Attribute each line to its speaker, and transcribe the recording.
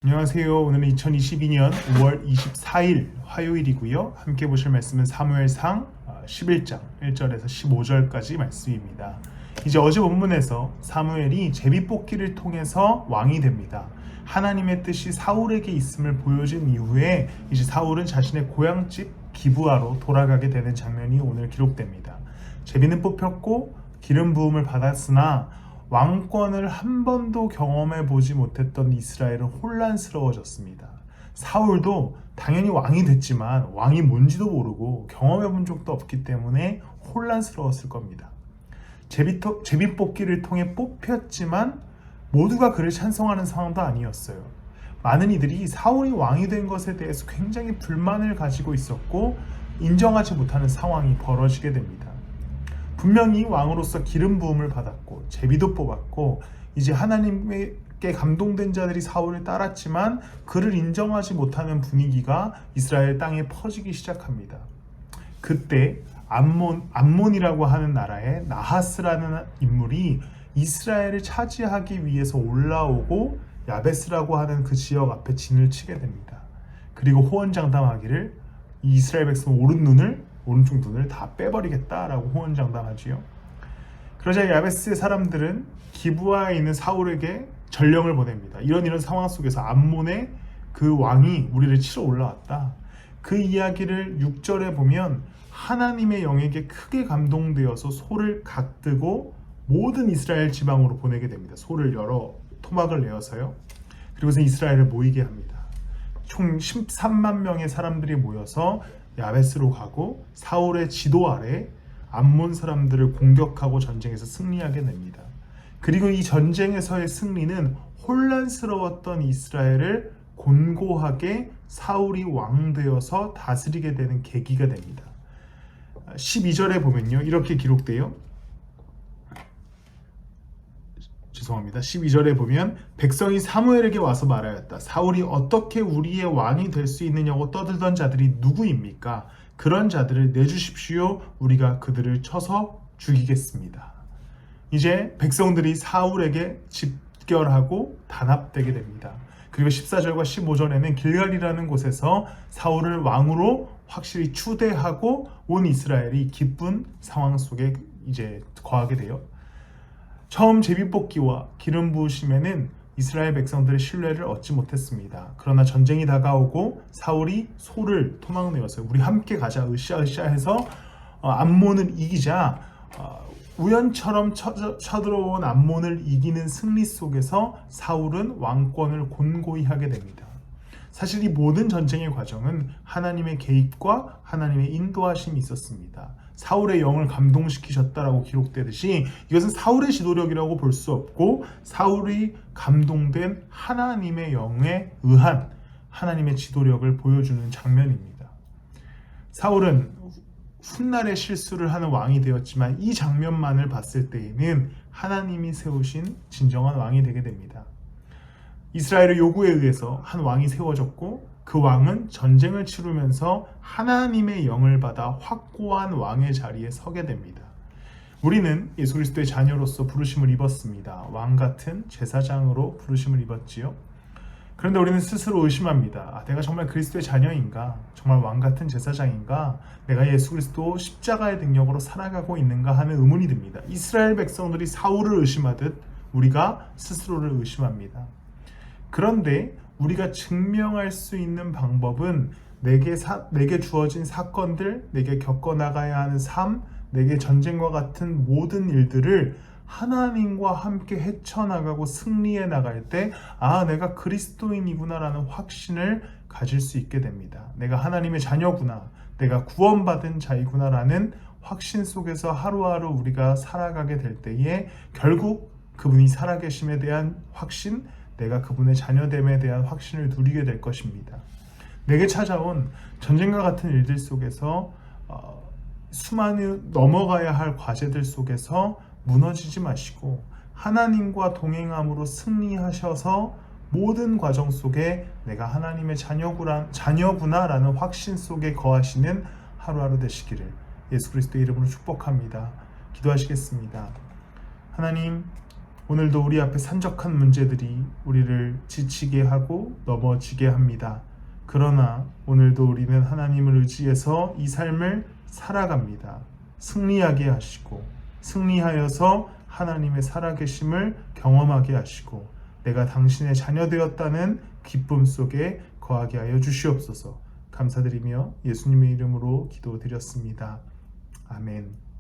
Speaker 1: 안녕하세요. 오늘은 2022년 5월 24일 화요일이고요. 함께 보실 말씀은 사무엘상 11장 1절에서 15절까지 말씀입니다. 이제 어제 본문에서 사무엘이 제비뽑기를 통해서 왕이 됩니다. 하나님의 뜻이 사울에게 있음을 보여준 이후에 이제 사울은 자신의 고향집 기브아로 돌아가게 되는 장면이 오늘 기록됩니다. 제비는 뽑혔고 기름 부음을 받았으나 왕권을 한 번도 경험해 보지 못했던 이스라엘은 혼란스러워졌습니다. 사울도 당연히 왕이 됐지만 왕이 뭔지도 모르고 경험해 본 적도 없기 때문에 혼란스러웠을 겁니다. 제비뽑기를 통해 뽑혔지만 모두가 그를 찬성하는 상황도 아니었어요. 많은 이들이 사울이 왕이 된 것에 대해서 굉장히 불만을 가지고 있었고 인정하지 못하는 상황이 벌어지게 됩니다. 분명히 왕으로서 기름 부음을 받았고 제비도 뽑았고 이제 하나님께 감동된 자들이 사울을 따랐지만 그를 인정하지 못하는 분위기가 이스라엘 땅에 퍼지기 시작합니다. 그때 암몬이라고 하는 나라의 나하스라는 인물이 이스라엘을 차지하기 위해서 올라오고 야베스라고 하는 그 지역 앞에 진을 치게 됩니다. 그리고 호언장담하기를 이스라엘 백성 오른쪽 눈을 다 빼버리겠다라고 호언장담하지요. 그러자 야베스의 사람들은 기브아에 있는 사울에게 전령을 보냅니다. 이런 상황 속에서 암몬의 그 왕이 우리를 치러 올라왔다. 그 이야기를 6절에 보면 하나님의 영에게 크게 감동되어서 소를 각뜨고 모든 이스라엘 지방으로 보내게 됩니다. 소를 열어 토막을 내어서요. 그리고서 이스라엘을 모이게 합니다. 총 13만 명의 사람들이 모여서 야베스로 가고 사울의 지도 아래 암몬 사람들을 공격하고 전쟁에서 승리하게 됩니다. 그리고 이 전쟁에서의 승리는 혼란스러웠던 이스라엘을 곤고하게 사울이 왕 되어서 다스리게 되는 계기가 됩니다. 12절에 보면요, 이렇게 기록돼요. 12절에 보면 백성이 사무엘에게 와서 말하였다. 사울이 어떻게 우리의 왕이 될 수 있느냐고 떠들던 자들이 누구입니까? 그런 자들을 내주십시오. 우리가 그들을 쳐서 죽이겠습니다. 이제 백성들이 사울에게 집결하고 단합되게 됩니다. 그리고 14절과 15절에는 길갈이라는 곳에서 사울을 왕으로 확실히 추대하고 온 이스라엘이 기쁜 상황 속에 이제 거하게 돼요. 처음 제비뽑기와 기름 부으심에는 이스라엘 백성들의 신뢰를 얻지 못했습니다. 그러나 전쟁이 다가오고 사울이 소를 토막내었어요. 우리 함께 가자, 으쌰으쌰 해서 암몬을 이기자. 우연처럼 쳐들어온 암몬을 이기는 승리 속에서 사울은 왕권을 곤고히 하게 됩니다. 사실 이 모든 전쟁의 과정은 하나님의 개입과 하나님의 인도하심이 있었습니다. 사울의 영을 감동시키셨다라고 기록되듯이 이것은 사울의 지도력이라고 볼 수 없고 사울이 감동된 하나님의 영에 의한 하나님의 지도력을 보여주는 장면입니다. 사울은 훗날에 실수를 하는 왕이 되었지만 이 장면만을 봤을 때에는 하나님이 세우신 진정한 왕이 되게 됩니다. 이스라엘의 요구에 의해서 한 왕이 세워졌고 그 왕은 전쟁을 치르면서 하나님의 영을 받아 확고한 왕의 자리에 서게 됩니다. 우리는 예수 그리스도의 자녀로서 부르심을 입었습니다. 왕 같은 제사장으로 부르심을 입었지요. 그런데 우리는 스스로 의심합니다. 내가 정말 그리스도의 자녀인가? 정말 왕 같은 제사장인가? 내가 예수 그리스도 십자가의 능력으로 살아가고 있는가 하는 의문이 듭니다. 이스라엘 백성들이 사울을 의심하듯 우리가 스스로를 의심합니다. 그런데 우리가 증명할 수 있는 방법은 내게 주어진 사건들, 내게 겪어나가야 하는 삶, 내게 전쟁과 같은 모든 일들을 하나님과 함께 헤쳐나가고 승리해 나갈 때 내가 그리스도인이구나 라는 확신을 가질 수 있게 됩니다. 내가 하나님의 자녀구나, 내가 구원받은 자이구나 라는 확신 속에서 하루하루 우리가 살아가게 될 때에 결국 그분이 살아계심에 대한 확신, 내가 그분의 자녀됨에 대한 확신을 누리게 될 것입니다. 내게 찾아온 전쟁과 같은 일들 속에서 수많은 넘어가야 할 과제들 속에서 무너지지 마시고 하나님과 동행함으로 승리하셔서 모든 과정 속에 내가 하나님의 자녀구나라는 확신 속에 거하시는 하루하루 되시기를 예수 그리스도의 이름으로 축복합니다. 기도하시겠습니다. 하나님, 오늘도 우리 앞에 산적한 문제들이 우리를 지치게 하고 넘어지게 합니다. 그러나 오늘도 우리는 하나님을 의지해서 이 삶을 살아갑니다. 승리하게 하시고 승리하여서 하나님의 살아계심을 경험하게 하시고 내가 당신의 자녀 되었다는 기쁨 속에 거하게 하여 주시옵소서. 감사드리며 예수님의 이름으로 기도드렸습니다. 아멘.